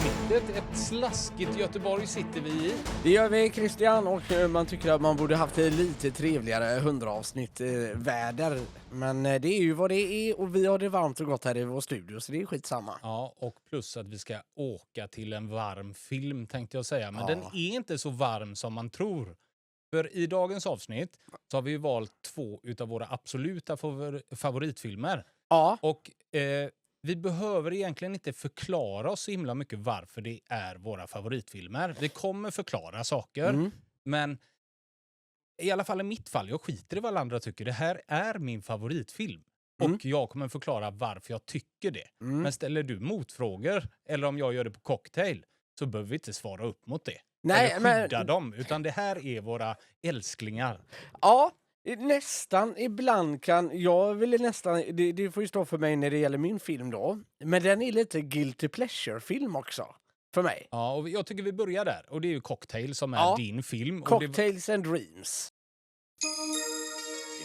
avsnittet. Ett slaskigt Göteborg sitter vi i. Det gör vi, Christian, och man tycker att man borde haft det lite trevligare 100-avsnitt väder. Men det är ju vad det är och vi har det varmt och gott här i vår studio, så det är skitsamma. Ja, och plus att vi ska åka till en varm film tänkte jag säga. Men den är inte så varm som man tror. För i dagens avsnitt så har vi valt 2 utav våra absoluta favoritfilmer. Ja. Och vi behöver egentligen inte förklara oss så himla mycket varför det är våra favoritfilmer. Vi kommer förklara saker, men i alla fall i mitt fall, jag skiter i vad alla andra tycker. Det här är min favoritfilm. Och jag kommer förklara varför jag tycker det. Men ställer du motfrågor, eller om jag gör det på cocktail, så behöver vi inte svara upp mot det. Nej, eller skydda dem, utan det här är våra älsklingar. Ja, nästan. Ibland kan... Jag vill nästan... Det får ju stå för mig när det gäller min film då. Men den är lite guilty pleasure-film också. För mig. Ja, och jag tycker vi börjar där. Och det är ju Cocktail som är din film. Cocktails and Dreams.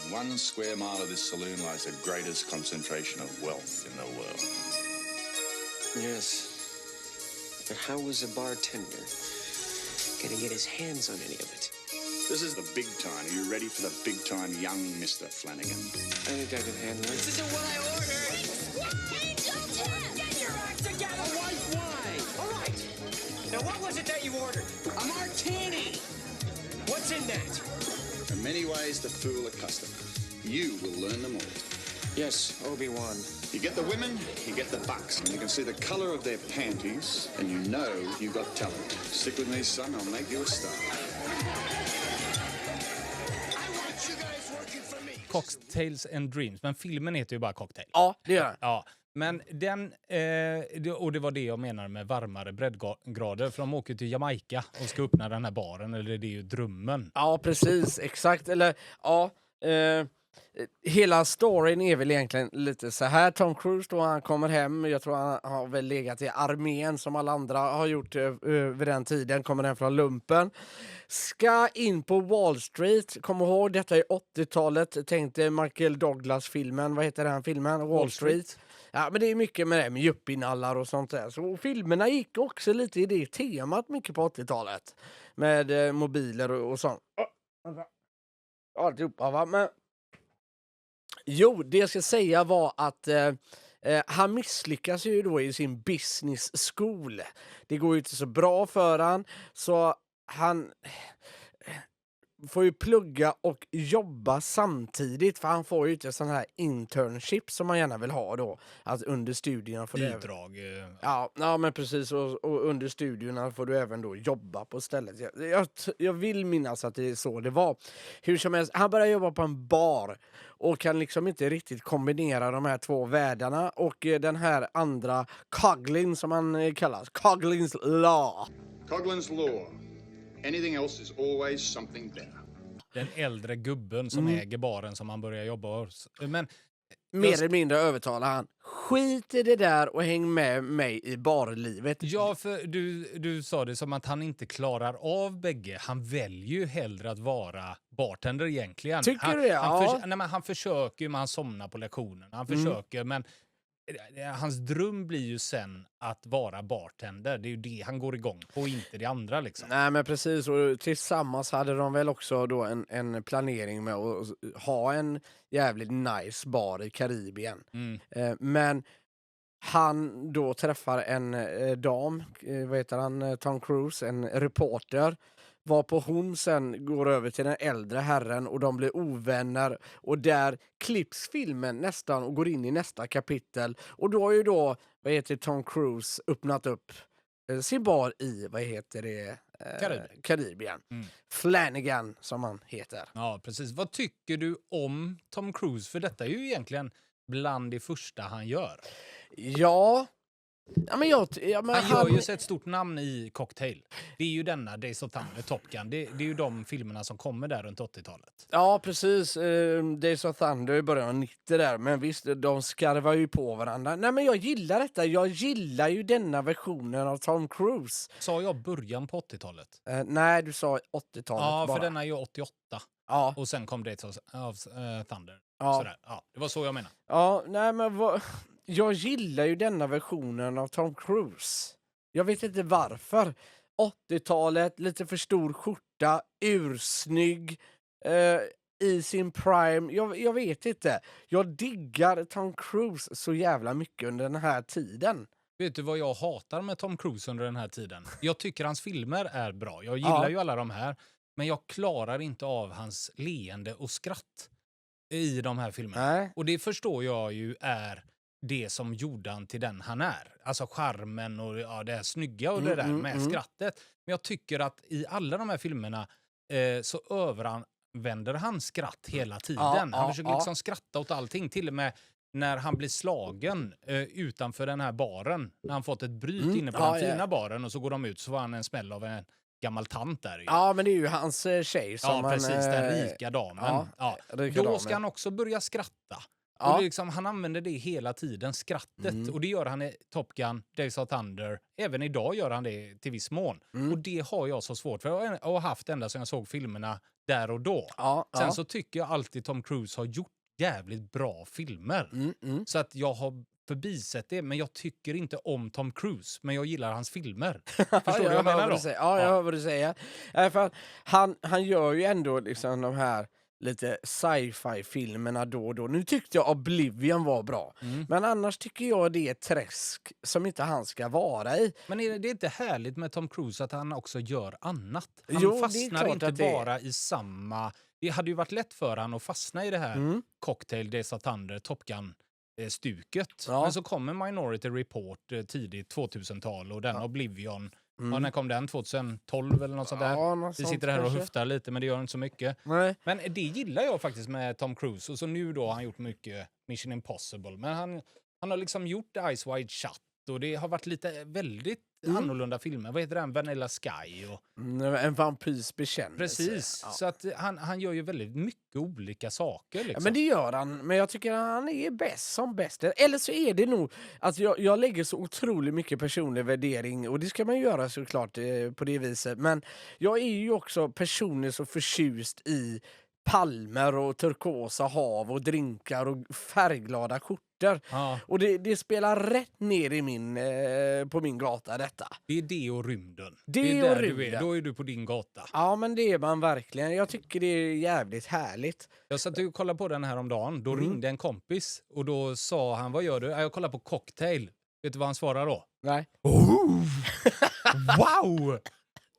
In 1 square mile of this saloon lies the greatest concentration of wealth in the world. Yes. But how was a bartender gonna get his hands on any of it? This is the big time. Are you ready for the big time, young Mr. Flanagan? I think I can handle it. This isn't what I ordered! Get your act together! Why? All right. Now, what was it that you ordered? A martini! What's in that? There are many ways to fool a customer. You will learn them all. Yes, Obi-Wan. You get the women, you get the bucks. And you can see the color of their panties, and you know you got talent. Stick with me, son. I'll make you a star. Cocktails and Dreams. Men filmen heter ju bara Cocktail. Ja, det gör den. Ja, men den... och det var det jag menar med varmare breddgrader. För de åker till Jamaica och ska öppna den här baren. Eller det är ju drömmen. Ja, precis. Exakt. Eller, ja... hela storyn är väl egentligen lite så här. Tom Cruise då, han kommer hem. Jag tror han har väl legat i armén som alla andra har gjort vid den tiden. Kommer hem från lumpen. Ska in på Wall Street. Kom ihåg, detta är 80-talet. Tänkte Michael Douglas-filmen. Vad heter den filmen? Wall Street. Ja, men det är mycket med det med yuppinallar och sånt där. Så filmerna gick också lite i det temat mycket på 80-talet. Med mobiler och sånt. Alltihopa, va? Men... Jo, det jag ska säga var att han misslyckas ju då i sin business school. Det går ju inte så bra för han, så han får ju plugga och jobba samtidigt, för han får ju inte sån här internship som man gärna vill ha då, att under studierna får Bidrag. Ja, men precis, och under studierna får du även då jobba på stället. Jag vill minnas att det är så det var. Hur som helst, han börjar jobba på en bar och kan liksom inte riktigt kombinera de här 2 världarna, och den här andra Coughlin som han kallas, Coughlin's Law. Coughlin's law. Anything else is always something better. Den äldre gubben som äger baren som han börjar jobba hos. Men mer eller mindre övertalar han. Skit i det där och häng med mig i barlivet. Ja, för du sa det som att han inte klarar av bägge. Han väljer ju hellre att vara bartender egentligen. Tycker du det? Han försöker ju, men han somnar på lektionen. Han försöker, men hans dröm blir ju sen att vara bartender. Det är ju det han går igång på, inte det andra liksom. Nej, men precis, och tillsammans hade de väl också då en planering med att ha en jävligt nice bar i Karibien. Men han då träffar en dam, vad heter han, Tom Cruise, en reporter, varpå hon sen går över till den äldre herren och de blir ovänner, och där klipps filmen nästan och går in i nästa kapitel, och då har ju då, vad heter Tom Cruise, öppnat upp sin bar i, vad heter det, Karibien. Flanagan som han heter. Ja, precis. Vad tycker du om Tom Cruise? För detta är ju egentligen bland det första han gör. Ja, men han gör ju ett stort namn i Cocktail. Det är ju denna Days of Thunder, Top Gun. Det är ju de filmerna som kommer där runt 80-talet. Ja, precis. Days of Thunder i början av 90 där. Men visst, de skarvar ju på varandra. Nej, men jag gillar detta. Jag gillar ju denna versionen av Tom Cruise. Sa jag början på 80-talet? Nej, du sa 80-talet ja, bara. För denna är ju 88. Ja. Och sen kom Days of Thunder. Ja. Sådär. Ja, det var så jag menar. Ja, nej men jag gillar ju denna versionen av Tom Cruise. Jag vet inte varför. 80-talet, lite för stor skjorta, ursnygg, i sin prime. Jag vet inte. Jag diggar Tom Cruise så jävla mycket under den här tiden. Vet du vad jag hatar med Tom Cruise under den här tiden? Jag tycker hans filmer är bra. Jag gillar ju alla de här. Men jag klarar inte av hans leende och skratt i de här filmerna. Nej. Och det förstår jag ju är det som gjorde han till den han är. Alltså charmen och det här snygga och det där med skrattet. Men jag tycker att i alla de här filmerna så överanvänder han skratt hela tiden. Han försöker liksom skratta åt allting. Till och med när han blir slagen utanför den här baren. När han fått ett bryt inne på den fina baren och så går de ut så får han en smäll av en gammal tant där. Ja, men det är ju hans tjej som precis, den rika damen. Då ska han också börja skratta. Och det är liksom, han använder det hela tiden, skrattet. Och det gör han i Top Gun, Days of Thunder. Även idag gör han det till viss mån. Och det har jag så svårt för. Jag har haft ända sedan jag såg filmerna där och då. Sen så tycker jag alltid Tom Cruise har gjort jävligt bra filmer. Så att jag har förbisett det, men jag tycker inte om Tom Cruise, men jag gillar hans filmer. Förstår du vad jag menar då? Ja, jag hör vad du säger. För han gör ju ändå liksom de här lite sci-fi-filmerna då och då. Nu tyckte jag Oblivion var bra. Men annars tycker jag det är ett träsk som inte han ska vara i. Men är det inte härligt med Tom Cruise att han också gör annat? Han Jo, det är fastnar klart inte att det bara i samma... Det hade ju varit lätt för han att fastna i det här Cocktail, Days of Thunder, Top Gun-stuket. Men så kommer Minority Report tidigt 2000-tal och den Oblivion. Ja, när kom den? 2012 eller något sånt där? Vi sitter här och höftar lite, men det gör inte så mycket. Nej. Men det gillar jag faktiskt med Tom Cruise. Och så nu då har han gjort mycket Mission Impossible. Men han har liksom gjort Eyes Wide Shut. Och det har varit lite väldigt annorlunda filmer. Vad heter den? Vanilla Sky. Och... En vampyrs bekännelse. Precis. Ja. Så att han gör ju väldigt mycket olika saker. Liksom. Ja, men det gör han. Men jag tycker att han är bäst som bäst. Eller så är det nog att jag lägger så otroligt mycket personlig värdering. Och det ska man göra såklart på det viset. Men jag är ju också personligen så förtjust i palmer och turkosa hav och drinkar och färgglada skjortor. Och det spelar rätt ner i på min gata detta. Det är det och rymden. Det är och där rymden. du är. Då är du på din gata. Ja, men det är man verkligen. Jag tycker det är jävligt härligt. Jag satt och kollade på den här om dagen. Då ringde en kompis och då sa han, vad gör du? Jag kollar på Cocktail. Vet du vad han svarar då? Nej. Wow!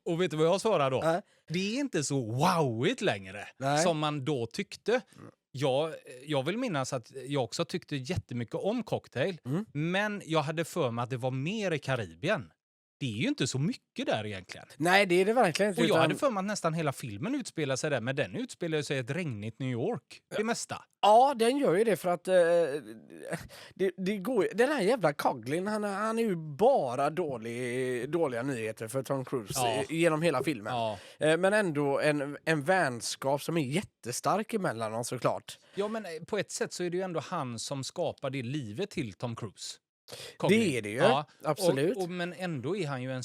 Och vet du vad jag svarar då? Nej. Det är inte så wowigt längre som man då tyckte. Jag vill minnas att jag också tyckte jättemycket om Cocktail. Men jag hade för mig att det var mer i Karibien. Det är ju inte så mycket där egentligen. Nej, det är det verkligen inte. Och jag hade för mig att nästan hela filmen utspelar sig där. Men den utspelar sig i ett regnigt New York. Det mesta. Ja, den gör ju det för att det går. Den här jävla Coughlin, han är ju bara dåliga nyheter för Tom Cruise genom hela filmen. Ja. Men ändå en vänskap som är jättestark emellan dem såklart. Ja, men på ett sätt så är det ju ändå han som skapar det livet till Tom Cruise. Coughlin. Det är det ju, absolut. Men ändå är han ju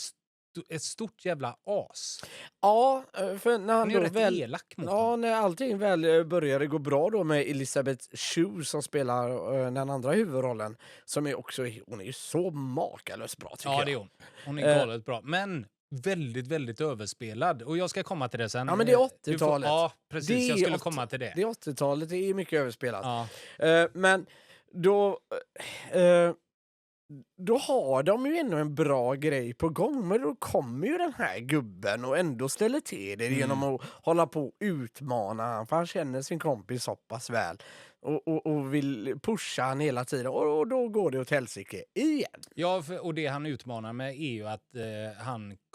ett stort jävla as. Ja, för när han är då rätt elak mot honom. när allting väl började gå bra då med Elizabeth Shue som spelar den andra huvudrollen, som är också, hon är ju så makalöst bra tycker jag. Ja, det är hon. Hon är galet bra. Men väldigt, väldigt överspelad. Och jag ska komma till det sen. Ja, men det är 80-talet. Ja, precis. Jag skulle komma till det. Det är 80-talet, det är mycket överspelat. Men då har de ju ändå en bra grej på gång, men då kommer ju den här gubben och ändå ställer till det genom att hålla på och utmana han, för han känner sin kompis så pass väl och vill pusha han hela tiden, och då går det åt helsike igen. Ja, och det han utmanar med är ju att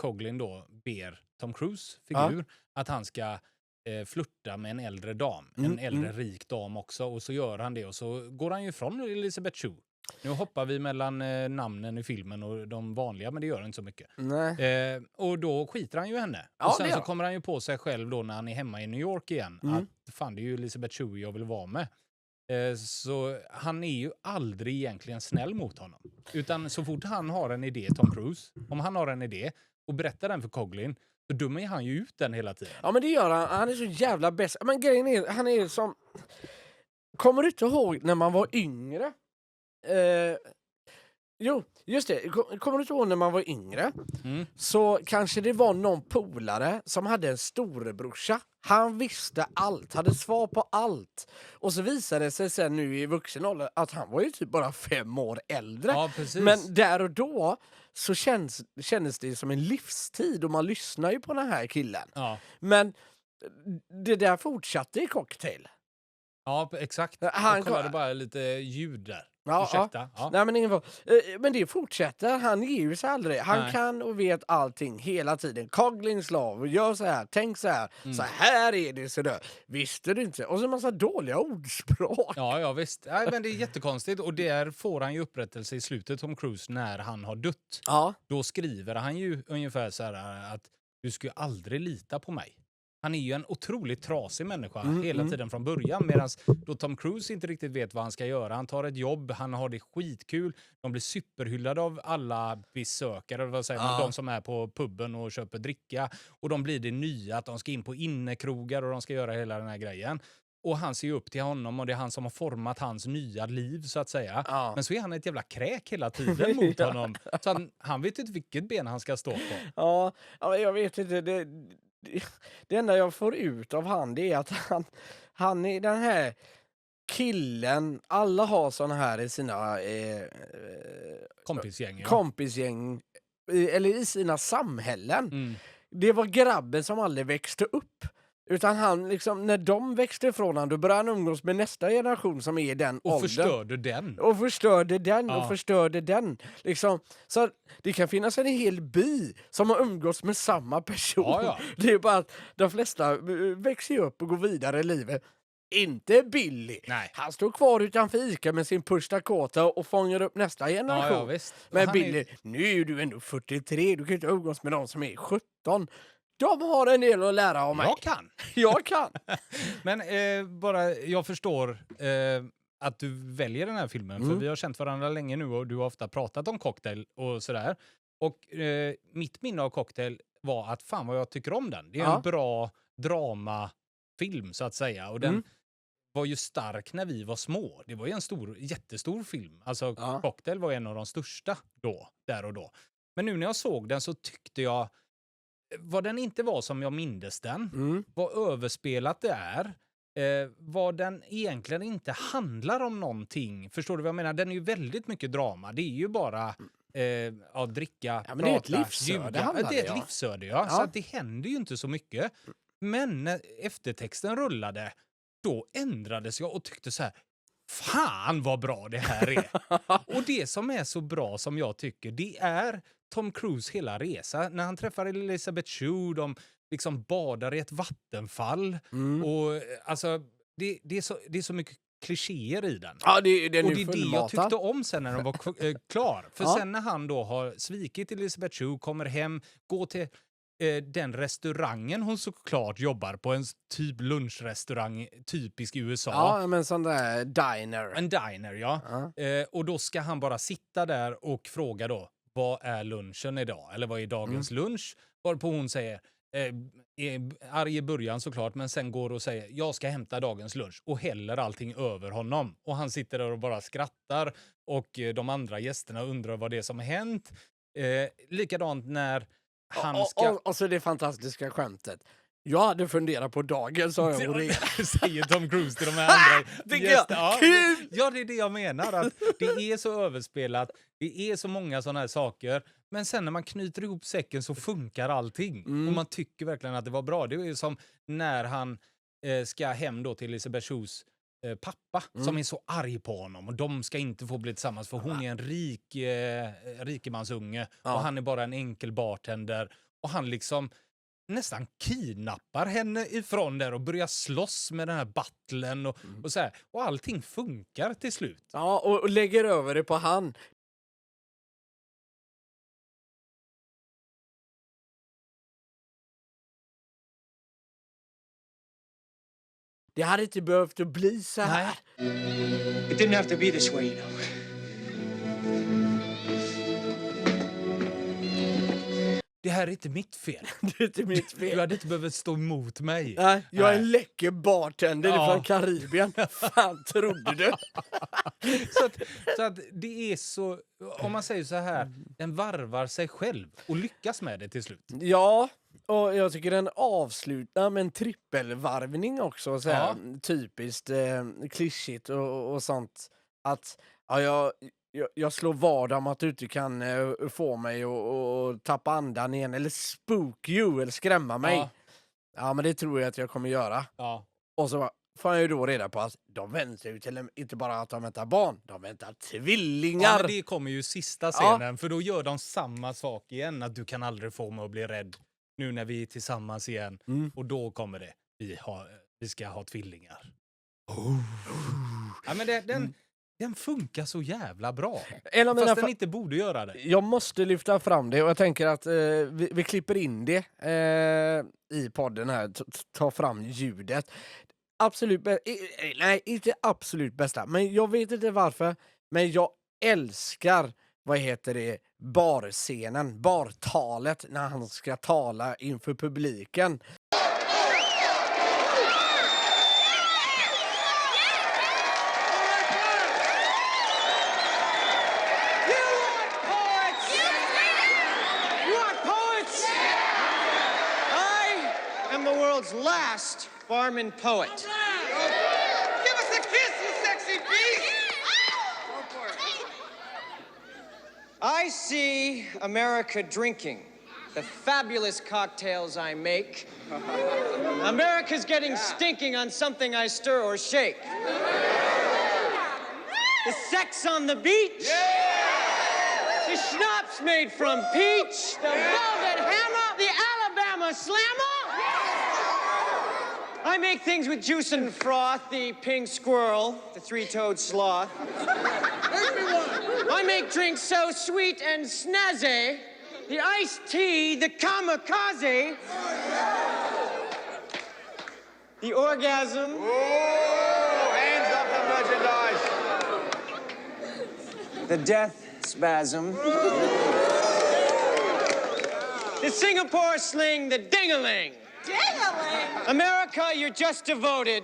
Coughlin då ber Tom Cruise figur att han ska flirta med en äldre dam, en äldre rik dam också, och så gör han det och så går han ju från Elizabeth Shue. Nu hoppar vi mellan namnen i filmen och de vanliga, men det gör inte så mycket. Och då skiter han ju henne. Och sen så kommer han ju på sig själv då när han är hemma i New York igen. Att fan, det är ju Elizabeth Shue jag vill vara med. Så han är ju aldrig egentligen snäll mot honom. Utan så fort han har en idé, Tom Cruise, om han har en idé och berättar den för Coughlin, så dömer han ju ut den hela tiden. Ja, men det gör han. Han är så jävla bäst. Men grejen är, han är som... Kommer du inte ihåg när man var yngre? Jo, just det. Kommer du inte ihåg när man var yngre? Så kanske det var någon polare som hade en storebrorsa. Han visste allt, hade svar på allt. Och så visade det sig sen nu i vuxen ålder att han var ju typ bara 5 år äldre. Ja, precis. Men där och då så kändes det som en livstid och man lyssnar ju på den här killen. Ja. Men det där fortsatte i Cocktail. Ja, exakt. Han- Jag kollade bara lite ljud där. Ja, Ursäkta. Ja. Nej, men ingen fara. Men det fortsätter. Han ger ju sig aldrig. Han Nej. kan och vet allting hela tiden. Coglins law. Gör så här. Tänk så här. Så här är det så där. Visste du inte? Och så en massa dåliga ordspråk. Ja, visst. Nej, men det är jättekonstigt. Och där får han ju upprättelse i slutet, Tom Cruise, när han har dött. Ja. Då skriver han ju ungefär så här att du ska ju aldrig lita på mig. Han är ju en otroligt trasig människa hela tiden från början. Medan då Tom Cruise inte riktigt vet vad han ska göra. Han tar ett jobb, han har det skitkul. De blir superhyllade av alla besökare, vad säger man, de som är på puben och köper dricka. Och de blir det nya, att de ska in på innekrogar och de ska göra hela den här grejen. Och han ser ju upp till honom och det är han som har format hans nya liv så att säga. Ja. Men så är han ett jävla kräk hela tiden mot honom. Så han vet inte vilket ben han ska stå på. Ja, jag vet inte. Det enda jag får ut av han det är att han är den här killen. Alla har såna här i sina Kompisgäng, ja. kompisgäng eller i sina samhällen. Mm. Det var grabben som aldrig växte upp. Utan han liksom, när de växte ifrån han, då började han umgås med nästa generation som är i den Och åldern. förstörde den. Och förstörde den Ja. och förstörde den. Liksom, så det kan finnas en hel by som har umgås med samma person. Ja. Det är bara att de flesta växer ju upp och går vidare i livet. Inte Billy. Nej. Han står kvar utanför Ica med sin Push Dakota och fångar upp nästa generation. Ja, visst. Men Han Billy, nu är du ändå 43, du kan inte umgås med de som är 17. De har en del att lära av mig. Jag kan. Jag kan. Men jag förstår att du väljer den här filmen. För vi har känt varandra länge nu och du har ofta pratat om Cocktail och sådär. Och mitt minne av Cocktail var att fan vad jag tycker om den. Det är en bra dramafilm så att säga. Och den var ju stark när vi var små. Det var ju en jättestor film. Alltså Cocktail var en av de största där och då. Men nu när jag såg den så tyckte jag vad den inte var som jag mindes den, vad överspelat det är, vad den egentligen inte handlar om någonting. Förstår du vad jag menar? Den är ju väldigt mycket drama. Det är ju bara att dricka, men det är ett prata, livsöde. ljuga. Det är ett livsöde, ja. Så att det händer ju inte så mycket. Men när eftertexten rullade, då ändrades jag och tyckte så här, fan vad bra det här är. Och det som är så bra som jag tycker, det är Tom Cruise hela resa. När han träffar Elizabeth Shue, de liksom badar i ett vattenfall. Och alltså, det är så mycket klichéer i den. Ja, den och det är det fullmatad. jag tyckte om sen när den var klar. För sen när han då har svikit Elizabeth Shue, kommer hem, går till den restaurangen hon såklart jobbar på, en typ lunchrestaurang typisk i USA. Ja, men sån där diner. En diner, ja. Och då ska han bara sitta där och fråga då, vad är lunchen idag? Eller vad är dagens lunch? Varpå hon säger, arg i början såklart, men sen går och säger, jag ska hämta dagens lunch och häller allting över honom. Och han sitter där och bara skrattar och de andra gästerna undrar vad det är som har hänt. Likadant när han ska... Och så det fantastiska skämtet. Jag hade funderat på dagen, sa jag och säger Tom Cruise till de här andra gästerna. Kul! Ja, det är det jag menar. Att det är så överspelat. Det är så många sådana här saker. Men sen när man knyter ihop säcken så funkar allting. Och man tycker verkligen att det var bra. Det är som när han ska hem då till Elizabeth Shues pappa som är så arg på honom. Och de ska inte få bli tillsammans för hon är en rikemansunge. Och han är bara en enkel bartender. Och han liksom nästan kidnappar henne ifrån där och börjar slåss med den här battlen och så här. Och allting funkar till slut. Ja, och lägger över det på han. Det hade inte behövt att bli så här. It didn't have to be this way, you know. det här är inte mitt fel. Det är inte mitt fel. Du hade inte behövt stå emot mig. Nej, jag är Nej. en läcker bartender från Karibien. Fan, trodde du? Så att det är så, om man säger så här, den varvar sig själv och lyckas med det till slut. Ja, och jag tycker den avslutar med en trippelvarvning också. Så här, typiskt klyschigt och sånt. Att jag slår vad om att du inte kan få mig och tappa andan igen. Eller spook you, eller skrämma mig. Ja. Ja, men det tror jag att jag kommer göra. Ja. Och så får jag ju då reda på att de väntar ju till inte bara att de väntar barn, de väntar tvillingar. Ja, men det kommer ju sista scenen, för då gör de samma sak igen. Att du kan aldrig få mig att bli rädd nu när vi är tillsammans igen. Och då kommer det. Vi ska ha tvillingar. Ja, men den funkar så jävla bra. Fast den inte borde göra det. Jag måste lyfta fram det och jag tänker att vi klipper in det i podden här. Ta fram ljudet. Absolut nej, inte absolut bästa. Men jag vet inte varför. Men jag älskar, barscenen. Bartalet när han ska tala inför publiken. Last barman poet. Give us a kiss, you sexy beast! I see America drinking the fabulous cocktails I make. America's getting stinking on something I stir or shake. The sex on the beach. The schnapps made from peach. The velvet hammer. The Alabama slammer. I make things with juice and froth, the pink squirrel, the three-toed sloth. I make drinks so sweet and snazzy, the iced tea, the kamikaze, the orgasm. Oh, hands up the merchandise. The death spasm. The Singapore sling, the ding-a-ling. Ding-a-ling! America, you're just devoted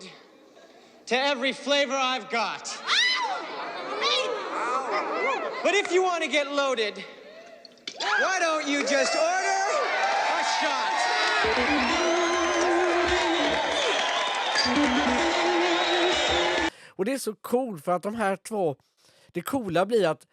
to every flavor I've got. But if you want to get loaded, why don't you just order a shot? Och det är så coolt för att de här två, det coola blir att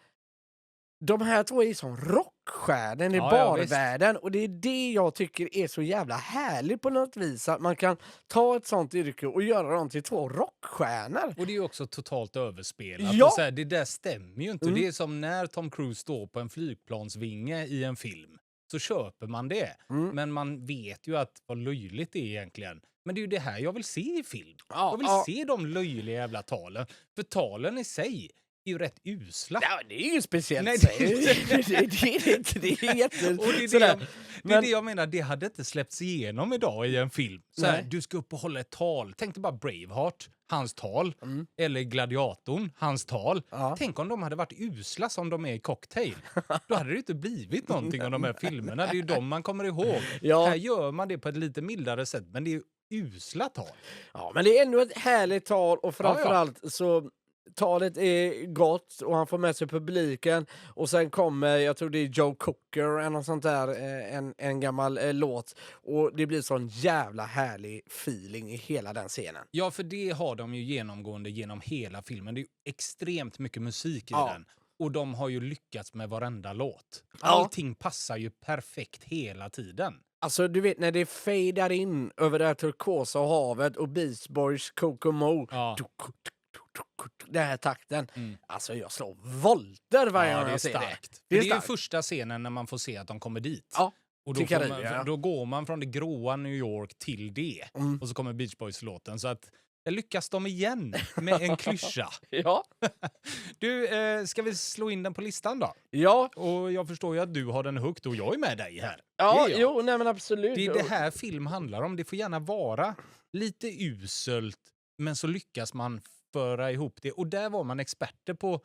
de här två är som rockstjärnor i barvärlden och det är det jag tycker är så jävla härligt på något vis att man kan ta ett sånt yrke och göra dem till två rockstjärnor. Och det är ju också totalt överspelat. Ja. Och så här, det där stämmer ju inte. Det är som när Tom Cruise står på en flygplansvinge i en film. Så köper man det. Men man vet ju att vad löjligt det är egentligen. Men det är ju det här jag vill se i film. Jag vill se de löjliga jävla talen. För talen i sig är ju rätt usla. Ja, det är ju speciellt. Nej, det är inte. Det är jätte... Och det är det jag menar, det hade inte släppts igenom idag i en film. Så här, du ska upp och hålla ett tal. Tänk dig bara Braveheart, hans tal. Eller Gladiatorn, hans tal. Tänk om de hade varit usla som de är i Cocktail. Då hade det inte blivit någonting av de här filmerna. Det är ju de man kommer ihåg. Ja. Här gör man det på ett lite mildare sätt, men det är ju usla tal. Ja, men det är ändå ett härligt tal och framförallt så talet är gott och han får med sig publiken och sen kommer, jag tror det är Joe Cocker eller något sånt där, en gammal låt och det blir sån jävla härlig feeling i hela den scenen. Ja, för det har de ju genomgående genom hela filmen. Det är ju extremt mycket musik i den. Och de har ju lyckats med varenda låt. Allting passar ju perfekt hela tiden. Alltså du vet när det fejdar in över det här turkosa havet och Beach Boys Kokomo. Den här takten. Alltså jag slår volter varje gång jag ser det. Det är ju första scenen när man får se att de kommer dit. Ja. Och då går man från det gråa New York till det. Och så kommer Beach Boys-låten. Så att lyckas de igen med en klyscha. Ja. Du, ska vi slå in den på listan då? Ja. Och jag förstår ju att du har den högt och jag är med dig här. Ja, jo, nej men absolut. Det är det här film handlar om. Det får gärna vara lite uselt, men så lyckas man föra ihop det. Och där var man experter på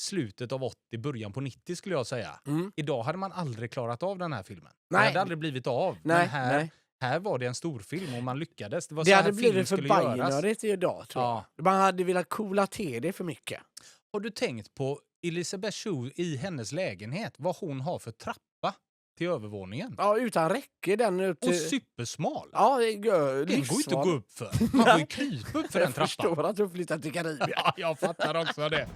slutet av 80, början på 90 skulle jag säga. Idag hade man aldrig klarat av den här filmen. Det Nej. hade aldrig blivit av. Nej, Men nej. här var det en stor film och man lyckades. Det var Det så hade här film blivit för skulle göras. bajnördigt idag, tror jag. Man hade velat coola till det för mycket. Har du tänkt på Elizabeth Shue i hennes lägenhet? Vad hon har för trappa till övervåningen? Ja, utan räcke den upp till... Och supersmal. Ja, det är Den går ju inte att gå upp för. Man får ju krypa upp för den Jag trappan. förstår att du flyttar till Karibien. Ja, jag fattar också det.